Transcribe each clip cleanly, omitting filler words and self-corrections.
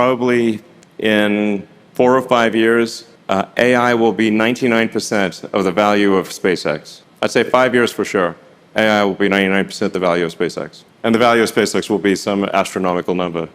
probably in 4 or 5 years, AI will be 99% of the value of SpaceX. I'd say 5 years for sure. AI will be 99% the value of SpaceX. And the value of SpaceX will be some astronomical number.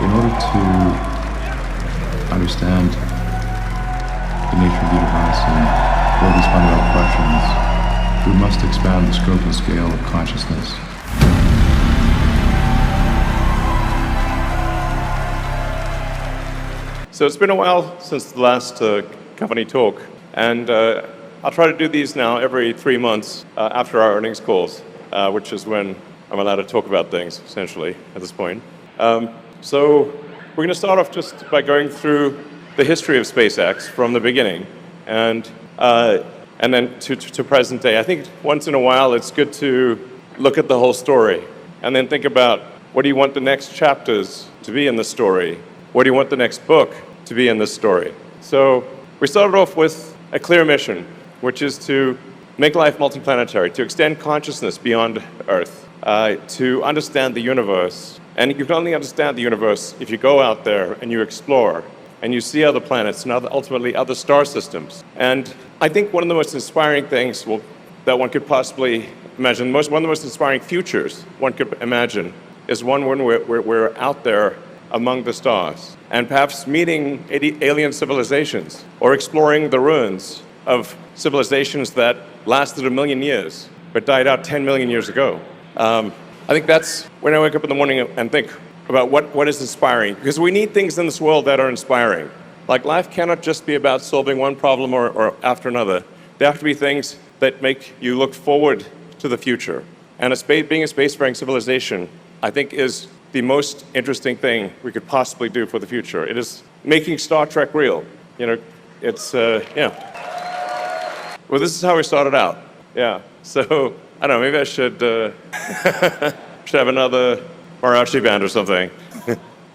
In order to understand the nature of the universe and all these fundamental questions, we must expand the scope and scale of consciousness. So it's been a while since the last company talk, and I'll try to do these now every 3 months after our earnings calls, which is when I'm allowed to talk about things, essentially, at this point. So we're going to start off just by going through the history of SpaceX from the beginning, and then to present day. I think once in a while it's good to look at the whole story, and then think about, what do you want the next chapters to be in the story? What do you want the next book to be in this story? So we started off with a clear mission, which is to make life multiplanetary, to extend consciousness beyond Earth, to understand the universe. And you can only understand the universe if you go out there and you explore and you see other planets and ultimately other star systems. And I think one of the most inspiring things that one could possibly imagine, one of the most inspiring futures one could imagine, is one when we're out there among the stars and perhaps meeting alien civilizations or exploring the ruins of civilizations that lasted 1 million years but died out 10 million years ago. I think that's when I wake up in the morning and think about what is inspiring, because we need things in this world that are inspiring. Like, life cannot just be about solving one problem or after another. There have to be things that make you look forward to the future. And being a spacefaring civilization, I think, is the most interesting thing we could possibly do for the future. It is making Star Trek real. You know, it's, yeah. Well, this is how we started out. Yeah. So, I don't know, maybe I should have another mariachi band or something.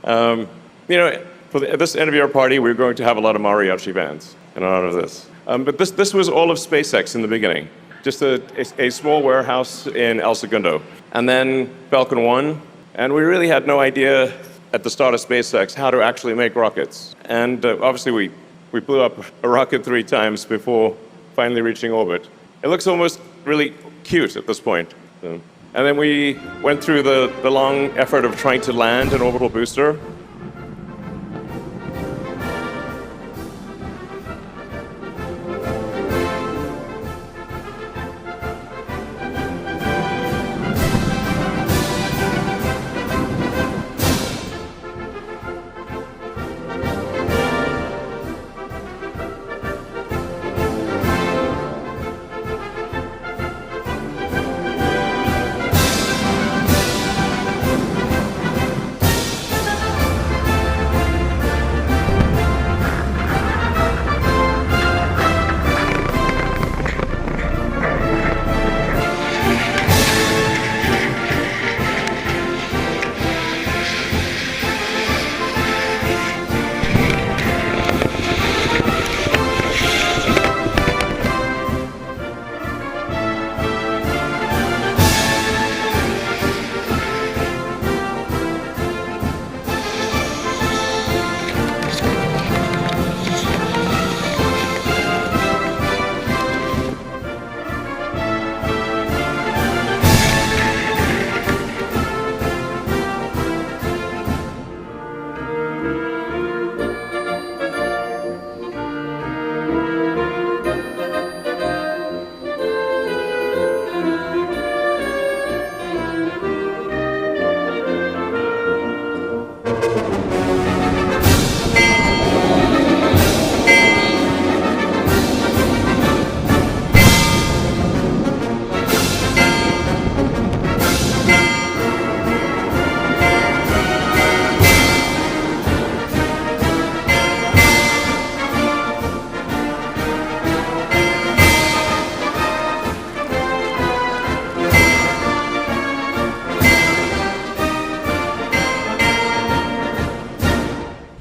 You know, for this end of year party, we're going to have a lot of mariachi bands in honor of this. But this was all of SpaceX in the beginning. Just a small warehouse in El Segundo. And then Falcon 1, and we really had no idea at the start of SpaceX how to actually make rockets. And obviously we blew up a rocket 3 times before finally reaching orbit. It looks almost really cute at this point. And then we went through the long effort of trying to land an orbital booster.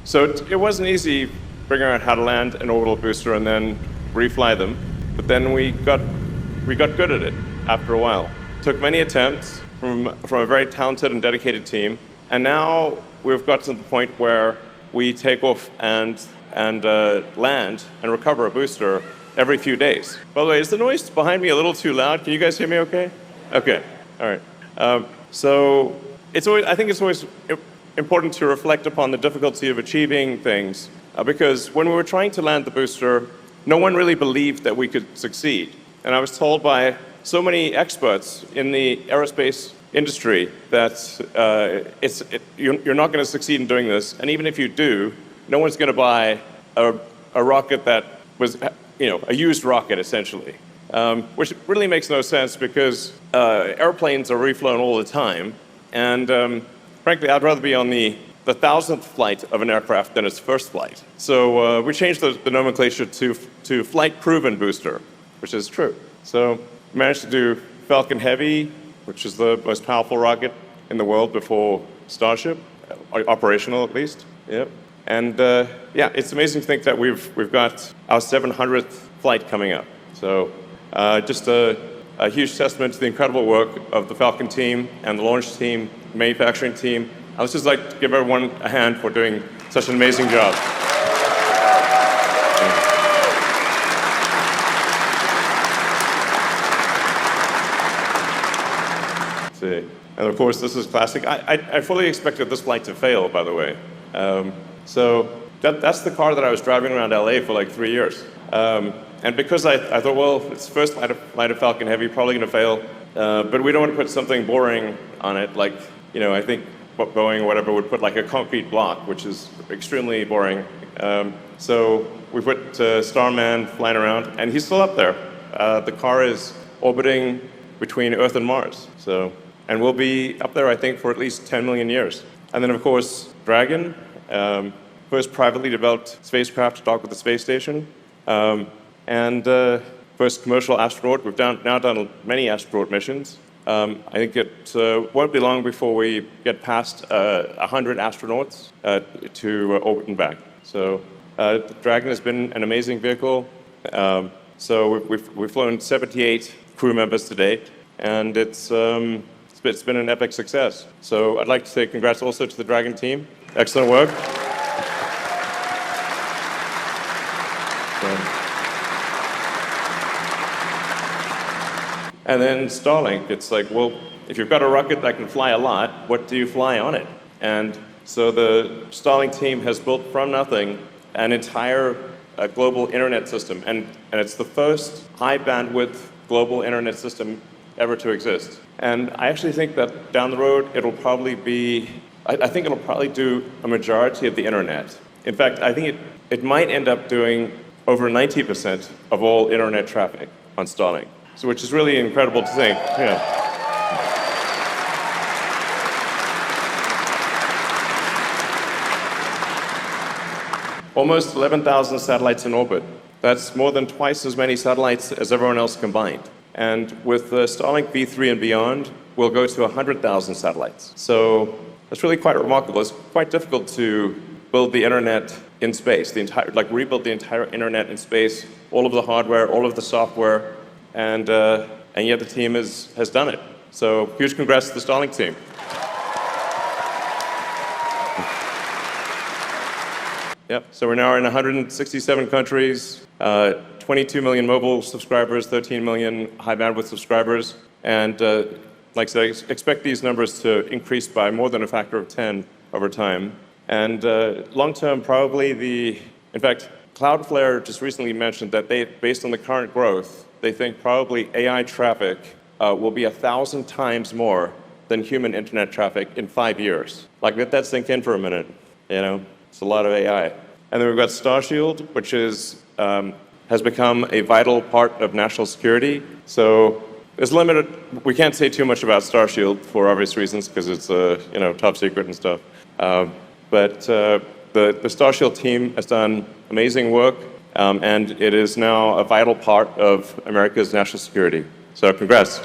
So it wasn't easy figuring out how to land an orbital booster and then refly them, but then we got good at it after a while. Took many attempts from a very talented and dedicated team, and now we've got to the point where we take off and land and recover a booster every few days. By the way, is the noise behind me a little too loud? Can you guys hear me okay? Okay, all right. So I think it's always important to reflect upon the difficulty of achieving things, because when we were trying to land the booster, no one really believed that we could succeed. And I was told by so many experts in the aerospace industry that you're not going to succeed in doing this, and even if you do, no one's going to buy a rocket that was, a used rocket essentially, which really makes no sense because airplanes are reflown all the time, and frankly, I'd rather be on the 1,000th flight of an aircraft than its first flight. So we changed the nomenclature to flight-proven booster, which is true. So we managed to do Falcon Heavy, which is the most powerful rocket in the world before Starship, operational at least. Yep. And it's amazing to think that we've got our 700th flight coming up. So just a huge testament to the incredible work of the Falcon team and the launch team, manufacturing team. I would just like to give everyone a hand for doing such an amazing job. See. And of course, this is classic. I fully expected this flight to fail, by the way. So that's the car that I was driving around LA for like 3 years. And because I thought, well, it's the first flight of Falcon Heavy, probably going to fail. But we don't want to put something boring on it, like, I think Boeing or whatever would put like a concrete block, which is extremely boring. So we put Starman flying around, and he's still up there. The car is orbiting between Earth and Mars. And we'll be up there, I think, for at least 10 million years. And then, of course, Dragon, first privately developed spacecraft to dock with the space station, and first commercial astronaut. We've now done many astronaut missions. I think it won't be long before we get past 100 astronauts to orbit and back. So Dragon has been an amazing vehicle. So we've flown 78 crew members to date, and it's been an epic success. So I'd like to say congrats also to the Dragon team. Excellent work. And then Starlink, it's like, well, if you've got a rocket that can fly a lot, what do you fly on it? And so the Starlink team has built from nothing an entire global internet system. And it's the first high bandwidth global internet system ever to exist. And I actually think that down the road, it'll probably be, I think it'll probably do a majority of the internet. In fact, I think it might end up doing over 90% of all internet traffic on Starlink. So, which is really incredible to think. Yeah. Almost 11,000 satellites in orbit. That's more than twice as many satellites as everyone else combined. And with Starlink V3 and beyond, we'll go to 100,000 satellites. So that's really quite remarkable. It's quite difficult to build the internet in space, rebuild the entire internet in space, all of the hardware, all of the software, and yet the team has done it. So huge congrats to the Starlink team. Yep. So we're now in 167 countries, 22 million mobile subscribers, 13 million high bandwidth subscribers, and like I said, I expect these numbers to increase by more than a factor of 10 over time. And long term, probably in fact, Cloudflare just recently mentioned that based on the current growth, they think probably AI traffic will be 1,000 times more than human internet traffic in 5 years. Like, let that sink in for a minute, It's a lot of AI. And then we've got Starshield, which has become a vital part of national security. So there's limited, we can't say too much about Starshield for obvious reasons, because it's top secret and stuff. But the Starshield team has done amazing work, and it is now a vital part of America's national security. So congrats.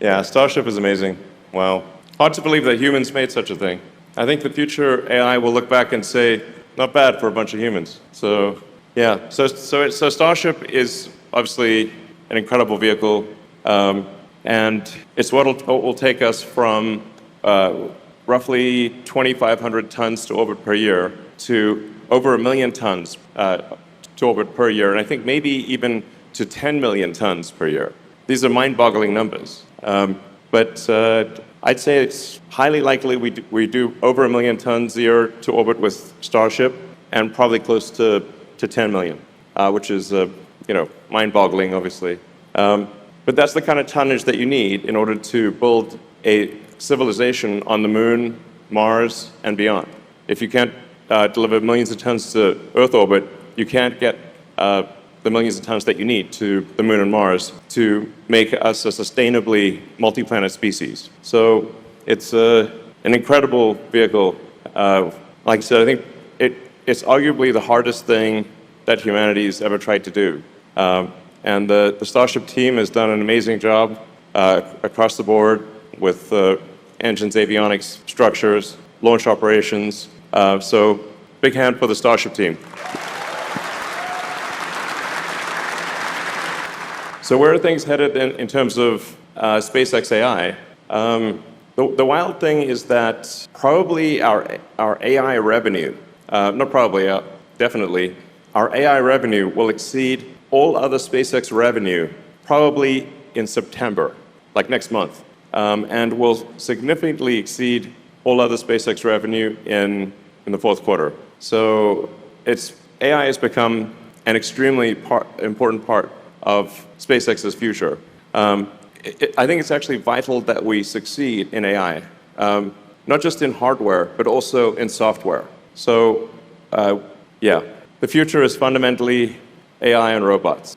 Yeah, Starship is amazing. Wow. Hard to believe that humans made such a thing. I think the future AI will look back and say, not bad for a bunch of humans. So, yeah. So Starship is obviously an incredible vehicle, and it's what will take us from roughly 2,500 tons to orbit per year to over 1 million tons to orbit per year, and I think maybe even to 10 million tons per year. These are mind-boggling numbers. But I'd say it's highly likely we do over 1 million tons a year to orbit with Starship, and probably close to 10 million, which is mind-boggling, obviously. But that's the kind of tonnage that you need in order to build a civilization on the Moon, Mars, and beyond. If you can't deliver millions of tons to Earth orbit, you can't get the millions of tons that you need to the Moon and Mars to make us a sustainably multi-planet species. So it's an incredible vehicle. Like I said, I think it's arguably the hardest thing that humanity's ever tried to do. And the Starship team has done an amazing job across the board with engines, avionics, structures, launch operations. So big hand for the Starship team. So where are things headed in terms of SpaceX AI? The wild thing is that probably our AI revenue, not probably, definitely, our AI revenue will exceed all other SpaceX revenue probably in September, like next month, and will significantly exceed all other SpaceX revenue in the fourth quarter. So AI has become an extremely important part of SpaceX's future. I think it's actually vital that we succeed in AI, not just in hardware, but also in software. So, yeah, the future is fundamentally AI and robots.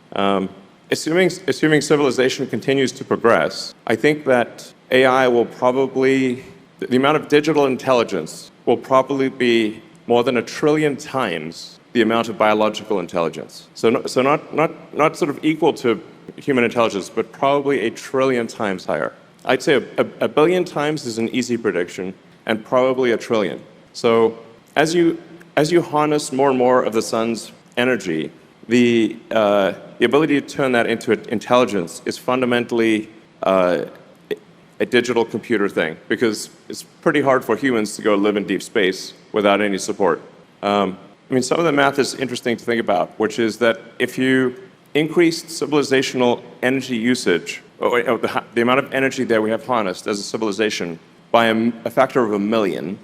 Assuming civilization continues to progress, I think that AI will probably, the amount of digital intelligence will probably be more than 1 trillion times the amount of biological intelligence. So not sort of equal to human intelligence, but probably 1 trillion times higher. I'd say a billion times is an easy prediction, and probably 1 trillion. So as you harness more and more of the sun's energy, the ability to turn that into intelligence is fundamentally a digital computer thing, because it's pretty hard for humans to go live in deep space without any support. I mean, some of the math is interesting to think about, which is that if you increased civilizational energy usage, or the amount of energy that we have harnessed as a civilization by a factor of 1 million,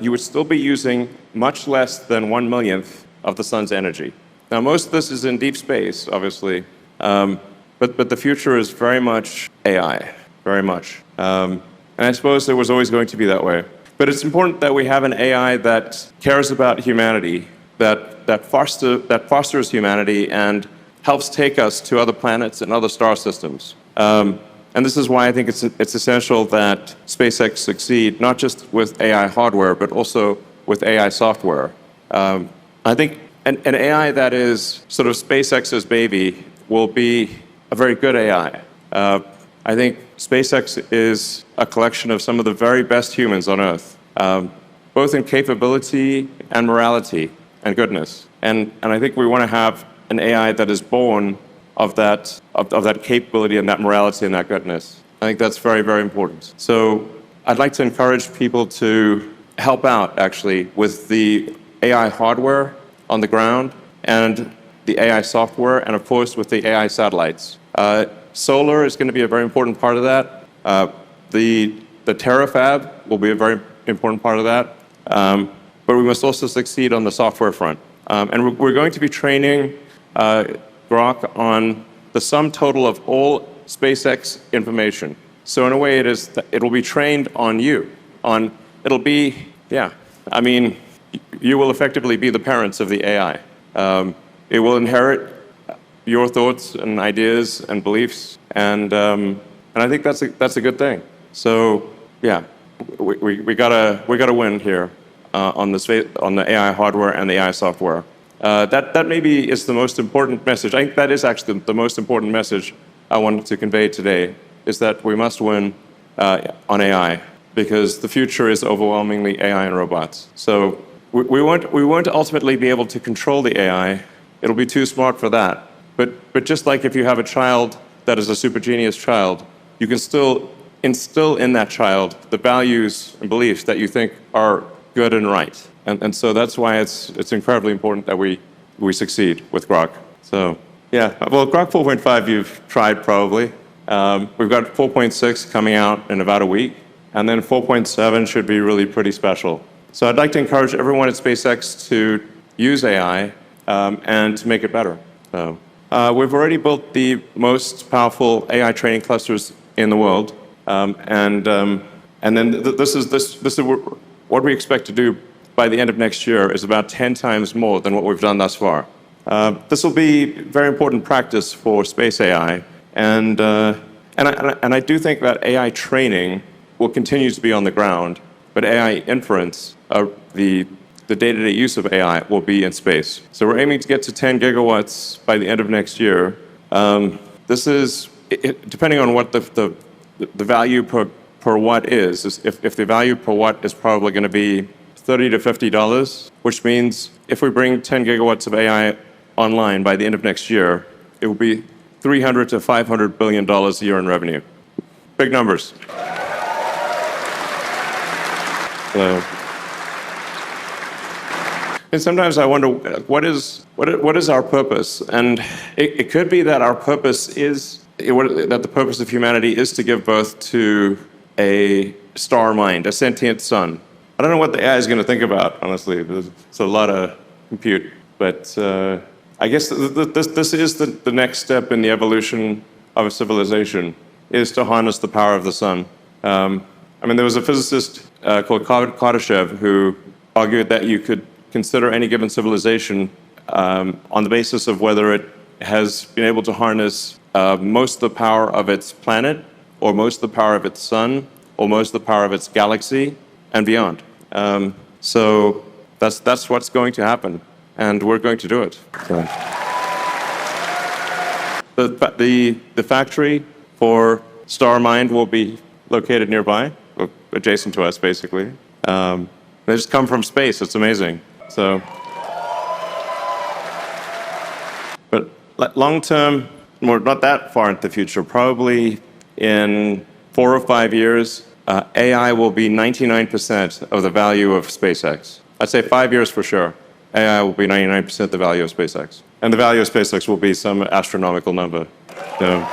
you would still be using much less than 1/millionth of the sun's energy. Now, most of this is in deep space, obviously, but the future is very much AI, very much. And I suppose it was always going to be that way. But it's important that we have an AI that cares about humanity, that fosters humanity and helps take us to other planets and other star systems. And this is why I think it's essential that SpaceX succeed, not just with AI hardware, but also with AI software. I think an AI that is sort of SpaceX's baby will be a very good AI. I think SpaceX is a collection of some of the very best humans on Earth, both in capability and morality and goodness. And I think we want to have an AI that is born of that capability and that morality and that goodness. I think that's very, very important. So I'd like to encourage people to help out, actually, with the AI hardware on the ground and the AI software, and of course with the AI satellites. Solar is going to be a very important part of that. The terafab will be a very important part of that. But we must also succeed on the software front. And we're going to be training Grok on the sum total of all SpaceX information. So in a way, it will be trained on you. I mean, you will effectively be the parents of the AI. It will inherit your thoughts and ideas and beliefs, and I think that's a good thing. So yeah, we gotta win here on the AI hardware and the AI software. That maybe is the most important message. I think that is actually the most important message I wanted to convey today, is that we must win on AI. because the future is overwhelmingly AI and robots. So we won't ultimately be able to control the AI. It'll be too smart for that. But just like if you have a child that is a super genius child, you can still instill in that child the values and beliefs that you think are good and right. And so that's why it's incredibly important that we succeed with Grok. So yeah, well, Grok 4.5 you've tried probably. We've got 4.6 coming out in about a week, and then 4.7 should be really pretty special. So I'd like to encourage everyone at SpaceX to use AI and to make it better. So, we've already built the most powerful AI training clusters in the world, and then this is what we expect to do by the end of next year is about 10 times more than what we've done thus far. This will be very important practice for space AI, and I do think that AI training will continue to be on the ground, but AI inference, the day-to-day use of AI, will be in space. So we're aiming to get to 10 gigawatts by the end of next year. This is, depending on what the value per watt is, if the value per watt is probably going to be $30 to $50, which means if we bring 10 gigawatts of AI online by the end of next year, it will be $300 to $500 billion a year in revenue. Big numbers. So, and sometimes I wonder, what is our purpose? And it could be that our purpose is, that the purpose of humanity is to give birth to a Starmind, a sentient sun. I don't know what the AI is going to think about, honestly. It's a lot of compute. But I guess this is the next step in the evolution of a civilization, is to harness the power of the sun. There was a physicist called Kardashev who argued that you could consider any given civilization on the basis of whether it has been able to harness most of the power of its planet, or most of the power of its sun, or most of the power of its galaxy, and beyond. So that's what's going to happen, and we're going to do it. So. The factory for Starmind will be located nearby, adjacent to us, basically. They just come from space. It's amazing. So, but long term, not that far into the future, probably in 4 or 5 years, AI will be 99% of the value of SpaceX. I'd say 5 years for sure. AI will be 99% the value of SpaceX. And the value of SpaceX will be some astronomical number. So,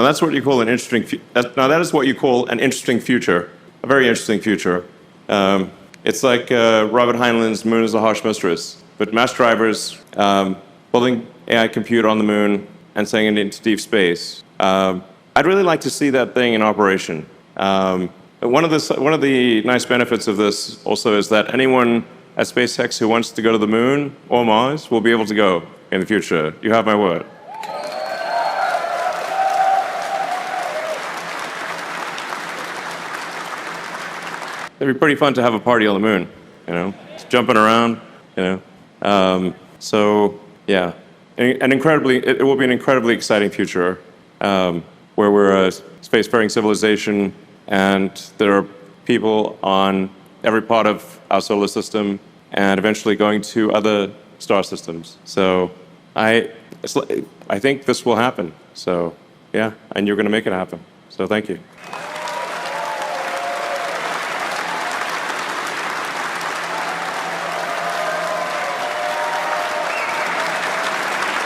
now that's what you call an interesting. Now that is what you call an interesting future, a very interesting future. It's like Robert Heinlein's "Moon is a Harsh Mistress," but mass drivers building AI compute on the moon and sending it into deep space. I'd really like to see that thing in operation. One of the nice benefits of this also is that anyone at SpaceX who wants to go to the moon or Mars will be able to go in the future. You have my word. It'd be pretty fun to have a party on the moon, just jumping around, So yeah, it will be an incredibly exciting future where we're a spacefaring civilization, and there are people on every part of our solar system, and eventually going to other star systems. So I think this will happen. So yeah, and you're going to make it happen. So thank you.